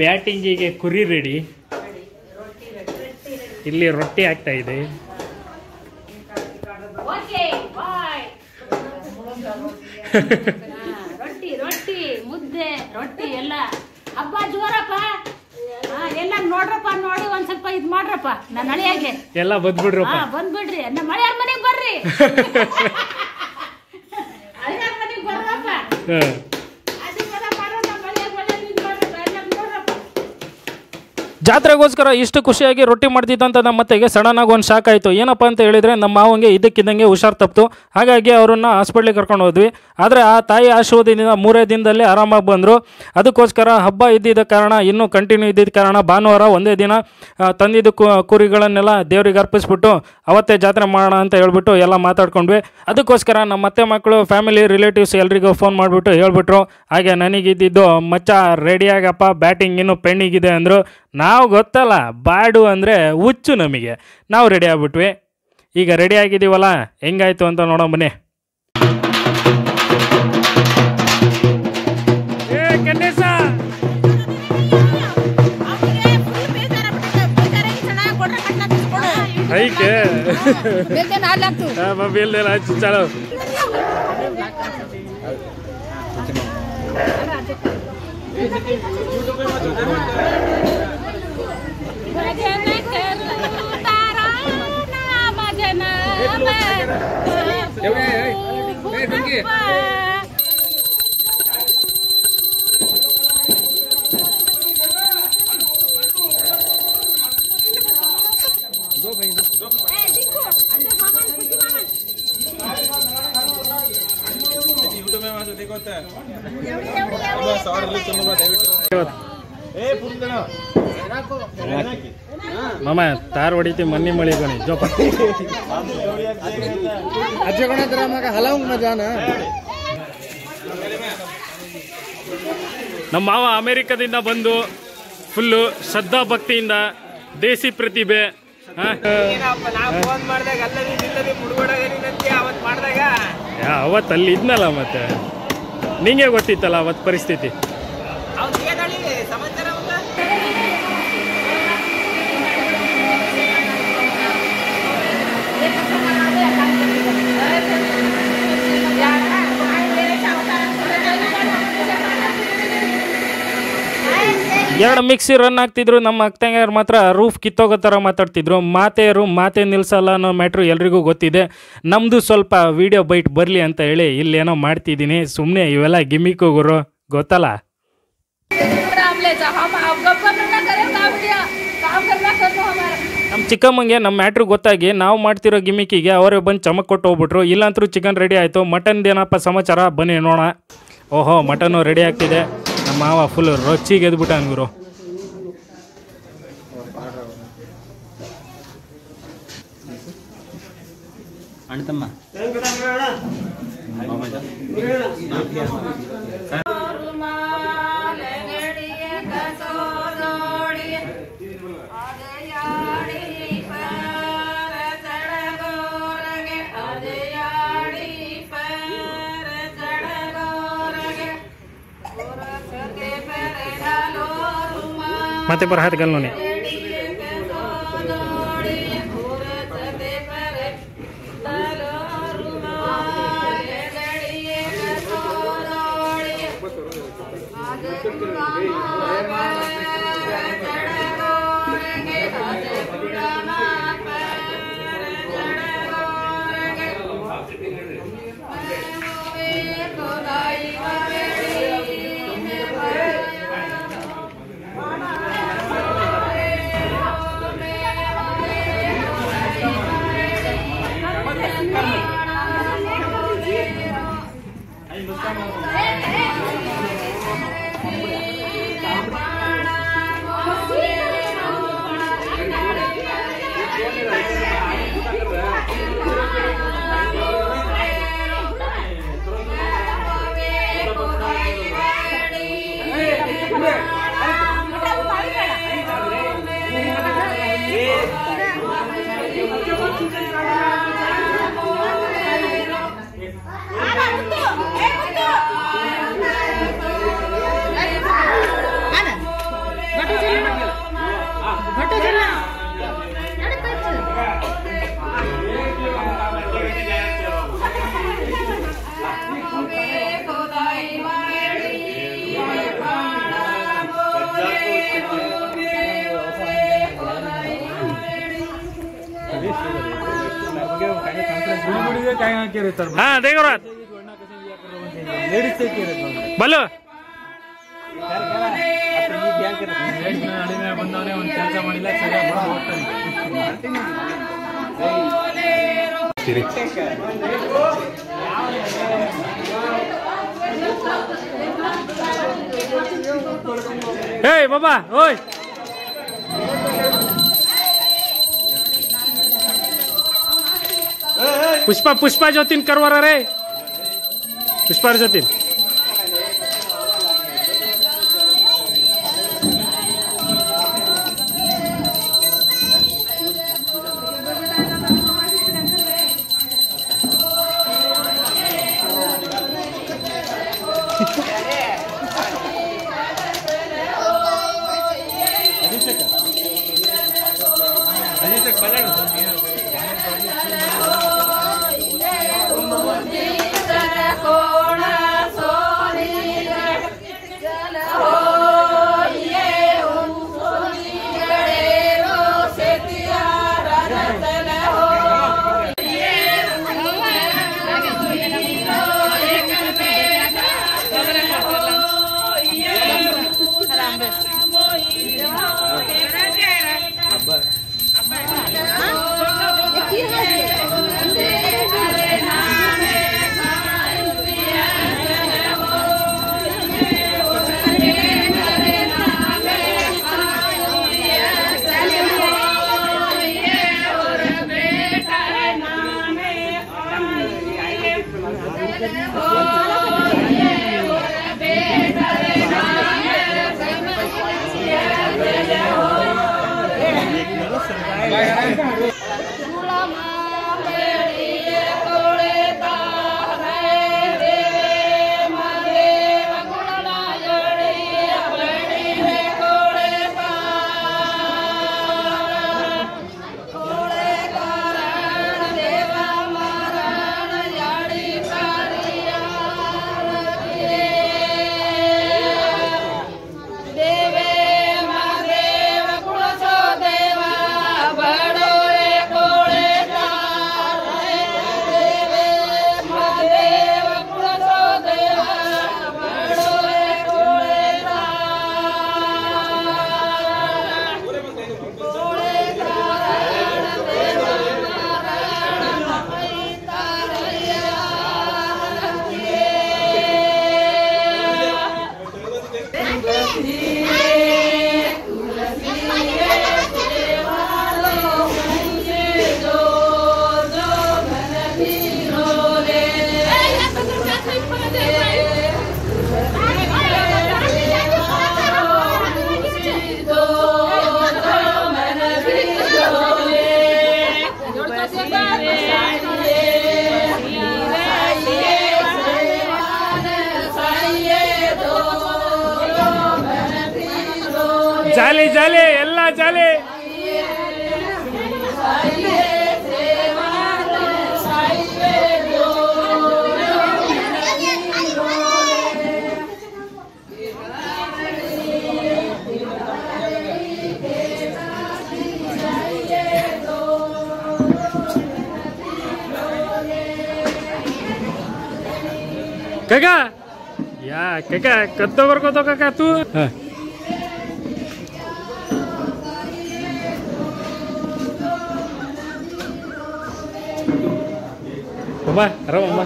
ಬ್ಯಾಟಿಂಗಿಗೆ ಕುರಿ ರೆಡಿ, ಇಲ್ಲಿ ರೊಟ್ಟಿ ಆಗ್ತಾ ಇದೆ. ರೊಟ್ಟಿ ರೊಟ್ಟಿ ಮುದ್ದೆ ರೊಟ್ಟಿ ಎಲ್ಲ ಹಬ್ಬ ಜೋರಪ್ಪ. ಎಲ್ಲ ನೋಡ್ರಪ್ಪ, ನೋಡಿ ಒಂದ್ ಸ್ವಲ್ಪ ಇದ್ ಮಾಡ್ರಪ್ಪ. ನನ್ನ ಹಳೆಯಾಗೆ ಎಲ್ಲ ಬಂದ್ಬಿಡ್ರಪ್ಪ. ಬಂದ್ಬಿಡ್ರಿ, ನಮ್ಮ ಮಳೆಯಾರ ಮನೆಗ್ ಬರ್ರಿ. ಹಳೆಯಾರ ಮನೆಗ್ ಬರ್ರಪ್ಪ. ಜಾತ್ರೆಗೋಸ್ಕರ ಇಷ್ಟು ಖುಷಿಯಾಗಿ ರೊಟ್ಟಿ ಮಾಡ್ತಿದ್ದಂತ ನಮ್ಮ ಅತ್ತೆಗೆ ಸಡನ್ ಆಗಿ ಒಂದು ಶಾಕ್ ಆಯಿತು. ಏನಪ್ಪ ಅಂತ ಹೇಳಿದರೆ ನಮ್ಮ ಮಾವಂಗೆ ಇದಕ್ಕಿದ್ದಂಗೆ ಹುಷಾರು ತಪ್ಪಿತು. ಹಾಗಾಗಿ ಅವರನ್ನು ಹಾಸ್ಪಿಟ್ಲಿಗೆ ಕರ್ಕೊಂಡು ಹೋದ್ವಿ. ಆದರೆ ಆ ತಾಯಿ ಆಶೀರ್ವಾದದಿಂದ 3 ದಿನದಲ್ಲಿ ಆರಾಮಾಗಿ ಬಂದರು. ಅದಕ್ಕೋಸ್ಕರ ಹಬ್ಬ ಇದ್ದಿದ್ದ ಕಾರಣ, ಇನ್ನೂ ಕಂಟಿನ್ಯೂ ಇದ್ದಿದ್ದ ಕಾರಣ ಭಾನುವಾರ ಒಂದೇ ದಿನ ತಂದಿದ್ದು ಕುರಿಗಳನ್ನೆಲ್ಲ ದೇವ್ರಿಗೆ ಅರ್ಪಿಸ್ಬಿಟ್ಟು ಅವತ್ತೇ ಜಾತ್ರೆ ಮಾಡೋಣ ಅಂತ ಹೇಳ್ಬಿಟ್ಟು ಎಲ್ಲ ಮಾತಾಡ್ಕೊಂಡ್ವಿ. ಅದಕ್ಕೋಸ್ಕರ ನಮ್ಮ ಅತ್ತೆ ಮಕ್ಕಳು, ಫ್ಯಾಮಿಲಿ, ರಿಲೇಟಿವ್ಸ್ ಎಲ್ರಿಗೂ ಫೋನ್ ಮಾಡಿಬಿಟ್ಟು ಹೇಳ್ಬಿಟ್ರು. ಹಾಗೆ ನನಗಿದ್ದಿದ್ದು ಮಚ್ಚ ರೆಡಿಯಾಗಪ್ಪ, ಬ್ಯಾಟಿಂಗ್ ಇನ್ನೂ ಪೆಂಡಿಂಗಿದೆ ಅಂದರು. ನಾವು ಗೊತ್ತಲ್ಲ, ಬಾಡು ಅಂದರೆ ಹುಚ್ಚು ನಮಗೆ. ನಾವು ರೆಡಿ ಆಗ್ಬಿಟ್ವಿ. ಈಗ ರೆಡಿ ಆಗಿದ್ದೀವಲ್ಲ, ಹೆಂಗಾಯ್ತು ಅಂತ ನೋಡೋ ಬನ್ನಿ. ಐಕೆ ಚಲೋ ಮಾಮ ತಾರ್ ಹೊಡಿತಿ ಮನ್ನಿ ಮಳಿ ಗಣಿ ಜೋಪ ನಮ್ಮ ಮಾವ ಅಮೆರಿಕದಿಂದ ಬಂದು ಫುಲ್ಲು ಶ್ರದ್ಧಾ ಭಕ್ತಿಯಿಂದ ದೇಸಿ ಪ್ರತಿಭೆ ಅವತ್ತು ಅಲ್ಲಿ ಇದ್ನಲ್ಲ, ಮತ್ತೆ ನಿಂಗೆ ಗೊತ್ತಿತ್ತಲ್ಲ ಅವತ್ತು ಪರಿಸ್ಥಿತಿ. ಎರಡು ಮಿಕ್ಸಿ ರನ್ ಆಗ್ತಿದ್ರು. ನಮ್ಮ ಅಕ್ಕಂಗಾರು ಮಾತ್ರ ರೂಫ್ ಕಿತ್ತೋಗೋ ಥರ ಮಾತಾಡ್ತಿದ್ರು. ಮಾತೆ ನಿಲ್ಸಲ್ಲ ಅನ್ನೋ ಮ್ಯಾಟ್ರು ಎಲ್ರಿಗೂ ಗೊತ್ತಿದೆ. ನಮ್ಮದು ಸ್ವಲ್ಪ ವಿಡಿಯೋ ಬೈಟ್ ಬರಲಿ ಅಂತ ಹೇಳಿ ಇಲ್ಲೇನೋ ಮಾಡ್ತಿದ್ದೀನಿ. ಸುಮ್ಮನೆ ಇವೆಲ್ಲ ಗಿಮಿಕ್ಕು ಗುರು, ಗೊತ್ತಲ್ಲ. ನಮ್ಮ ಚಿಕ್ಕಮ್ಮಂಗೆ ನಮ್ಮ ಮ್ಯಾಟ್ರು ಗೊತ್ತಾಗಿ ನಾವು ಮಾಡ್ತಿರೋ ಗಿಮಿಕಿಗೆ ಅವರೇ ಬಂದು ಚಮಕ್ ಕೊಟ್ಟು ಹೋಗ್ಬಿಟ್ರು. ಇಲ್ಲಾಂತರೂ ಚಿಕನ್ ರೆಡಿ ಆಯಿತು. ಮಟನ್ದೇನಪ್ಪ ಸಮಾಚಾರ, ಬನ್ನಿ ನೋಡೋಣ. ಓಹೋ, ಮಟನ್ನು ರೆಡಿ ಆಗ್ತಿದೆ. ನಮ್ಮ ಮಾವ ಫುಲ್ ರೊಚ್ಚಿಗೆ ಎದ್ಬಿಟ್ಟ ಅಂಗರು. ಅಣ್ತಮ್ಮ ಮತ್ತೆ ಬರ ಹಾತ್ ಗಲ್ನೋನೆ ಹಾ ದೇವರ ಬಲು ಬಂದವನೇ ಒಂದು ಕೆಲಸ ಮಾಡಿಲ್ಲ Hey बाबा ओय पुष्पा पुष्पा जोतीन करवारा रे पुष्पा जोतीन जाले जाले ಎಲ್ಲ ಜಾಲೆ काका या काका कद्दो बरको तो काका तू Mama, arah mama.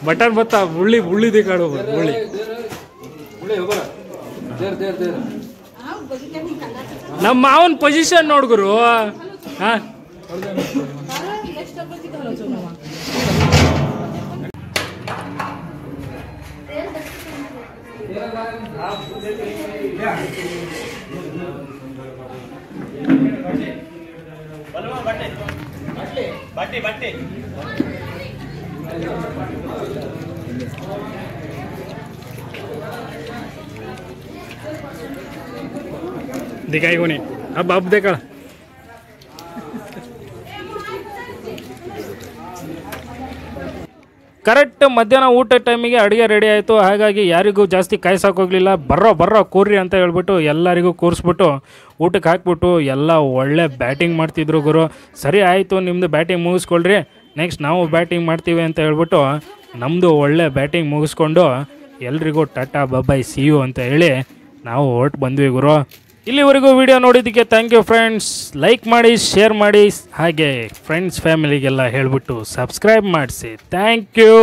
मटन बता बुल्ली बुल्ली दिखाड़ो बुल्ली ನಮ್ಮ ಮಾವನ್ ಪೊಸಿಷನ್ ನೋಡ್ಗುರು ಹಾ दिखाई को नहीं अब देखा ಕರೆಕ್ಟ್ ಮಧ್ಯಾಹ್ನ ಊಟ ಟೈಮಿಗೆ ಅಡುಗೆ ರೆಡಿ ಆಯಿತು. ಹಾಗಾಗಿ ಯಾರಿಗೂ ಜಾಸ್ತಿ ಕಾಯ್ಸೋಕ್ಕೋಗಲಿಲ್ಲ. ಬರ್ರೋ ಕೂರ್ರಿ ಅಂತ ಹೇಳ್ಬಿಟ್ಟು ಎಲ್ಲರಿಗೂ ಕೂರಿಸ್ಬಿಟ್ಟು ಊಟಕ್ಕೆ ಹಾಕ್ಬಿಟ್ಟು ಎಲ್ಲ ಒಳ್ಳೆ ಬ್ಯಾಟಿಂಗ್ ಮಾಡ್ತಿದ್ರು ಗುರು. ಸರಿ ಆಯಿತು, ನಿಮ್ಮದು ಬ್ಯಾಟಿಂಗ್ ಮುಗಿಸ್ಕೊಳ್ರಿ, ನೆಕ್ಸ್ಟ್ ನಾವು ಬ್ಯಾಟಿಂಗ್ ಮಾಡ್ತೀವಿ ಅಂತ ಹೇಳ್ಬಿಟ್ಟು ನಮ್ಮದು ಒಳ್ಳೆ ಬ್ಯಾಟಿಂಗ್ ಮುಗಿಸ್ಕೊಂಡು ಎಲ್ರಿಗೂ ಟಾಟಾ ಬಾಯ್ ಸಿ ಯು ಅಂತ ಹೇಳಿ ನಾವು ಹೊರಟು ಬಂದ್ವಿ ಗುರು. ಇಲ್ಲಿವರೆಗೂ ವಿಡಿಯೋ ನೋಡಿದ್ದಕ್ಕೆ ಥ್ಯಾಂಕ್ ಯು ಫ್ರೆಂಡ್ಸ್. ಲೈಕ್ ಮಾಡಿ, ಶೇರ್ ಮಾಡಿ, ಹಾಗೆ ಫ್ರೆಂಡ್ಸ್ ಫ್ಯಾಮಿಲಿಗೆಲ್ಲ ಹೇಳಿಬಿಟ್ಟು ಸಬ್ಸ್ಕ್ರೈಬ್ ಮಾಡಿಸಿ. Thank you.